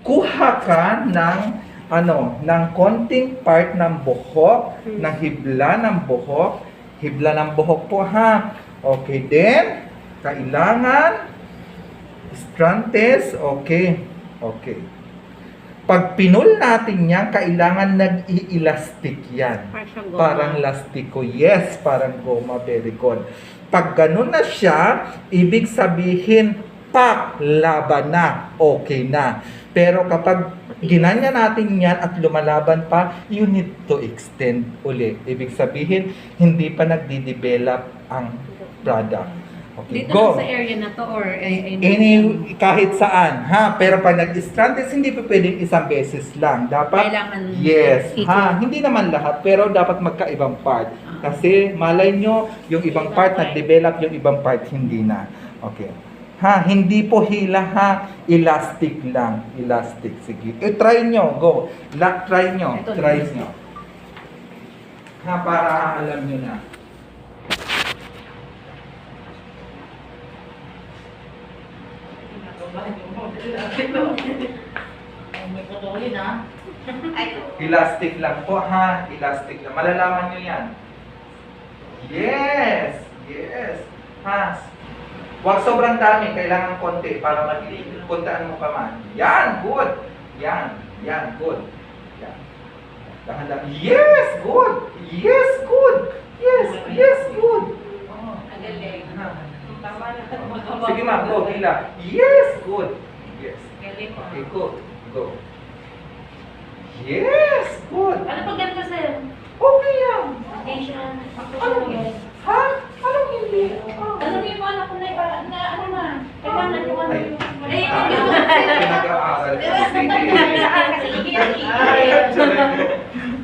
kuha ka ng ng konting part ng buhok, ng hibla ng buhok po ha. Okay, then kailangan strantes, okay. Pag pinul natin yan, kailangan nag-i-elastic yan. Parang lastiko. Yes, parang goma. Very good. Pag ganun na siya, ibig sabihin, pak, laban na. Okay na. Pero kapag ginanya natin yan at lumalaban pa, you need to extend uli. Ibig sabihin, hindi pa nagdi-develop ang product. Okay, dito go. lang sa area na to or Kahit saan, ha? Pero pag nag-strands, hindi pa pwedeng isang beses lang. Dapat, kailangan yes, ito. ha? Hindi naman lahat, pero dapat magkaibang part. Kasi malay nyo, yung ibang part nag-develop, yung ibang part hindi na. Okay. Ha? Hindi po hila, ha? Elastic lang. Elastic. Sige. Try nyo. Go. Try nyo. Ito, Try nyo. Ha? Para alam nyo na. Elastic lang po ha, elastic lang. Malalaman nyo yan. Yes, ha. Huwag sobrang dami, kailangan konti para magpuntaan mo pa man. Yan, good. Yan, good. Yan. Dahan-dahan. Yes, good. Yes, good. Yes, good. Sige ma, go, hila. Yes, good. Yes. Okay, go. Yes, good. Ano pag ganito, sir? Okay yan. Station. Anong hindi? Ha? Anong hindi? Ano yung mga anak ko na ano na? Kailangan yung ano yung... Pinag-aaral kasi.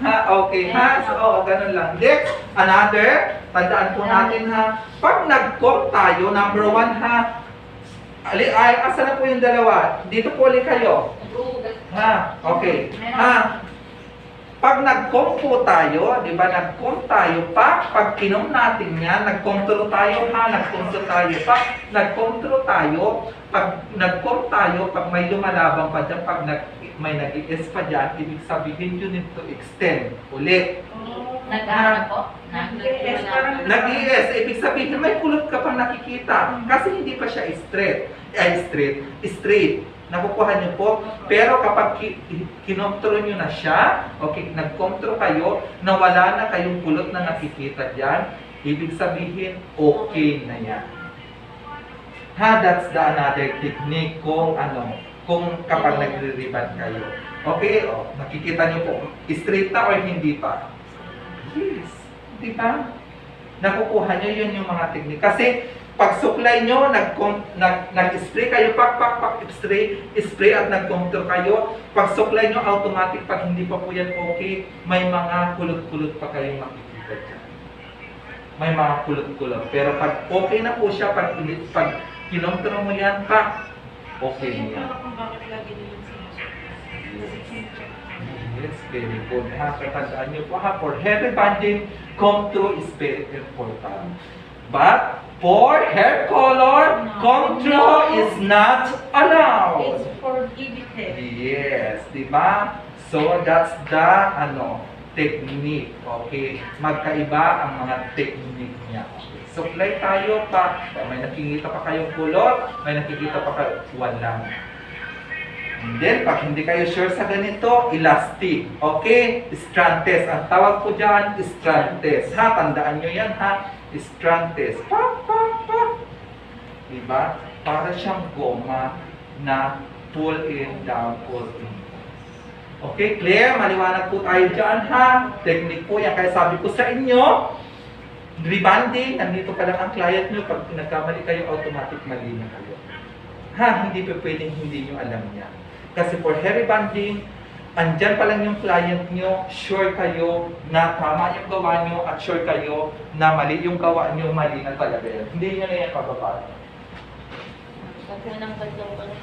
Ha, okay ha? So, ganun lang. Next, another, tandaan po natin ha, pag nag-comb tayo, number 1 ha, asa na po yung dalawa? Dito po ulit kayo. Ha, okay. Ha, pag nag-comb po tayo, di ba, nag-comb tayo, pag kinom natin yan, nag-control tayo ha, nag-control tayo, nag-control tayo, pag nag-comb tayo, pag may lumalabang pa dyan, pag may nag-i-es pa dyan, ibig sabihin you need to extend ulit. Nag-aaral po? Nag-i-es, ibig sabihin may kulot ka pang nakikita kasi hindi pa siya straight. Nakukuha niyo po. Pero kapag kinontrol niyo na siya, okay, nag-control kayo, nawala na kayong kulot na nakikita dyan, ibig sabihin okay na yan. Ha, that's the another technique kung kapag nagre-reband kayo. Okay, nakikita niyo po, straight na or hindi pa? Yes, di ba? Nakukuha niyo yun yung mga technique. Kasi pag suklay nyo, nag-spray kayo, spray at nag-contour kayo, pag suklay nyo, automatic, pag hindi pa po yan okay, may mga kulot-kulot pa kayong makikita dyan. May mga kulot-kulot. Pero pag okay na po siya, pag kinontour mo yan, okay na yan. Yes, very good. Katandaan nyo po ha, for hair rebanding, contour is very important. But for hair color, contour is not allowed. It's prohibited. Yes, di ba? So that's the technique. Okay, magkaiba ang mga technique niya. Okay. Supply tayo may nakikita pa kayong kulot, may nakikita pa kayo, wala. And then, pag hindi kayo sure sa ganito, elastic. Okay? Strand test. Ang tawag ko dyan, strand test. Ha? Tandaan nyo yan, ha? Strand test. Diba? Para siyang goma na pull in, down, pull in. Okay? Clear? Maliwanag po tayo dyan, ha? Technique po yan. Kaya sabi ko sa inyo, rebanding, nandito pa lang ang client nyo. Pag nagkamali kayo, automatic mali na kayo. Ha? Hindi pa pwedeng hindi nyo alam yan. Kasi for hair rebanding, andyan pa lang yung client nyo, sure kayo na tama yung gawa nyo at sure kayo na mali yung gawa nyo, mali na talaga yan. Hindi nyo na yan pababa. Pagka ng bagay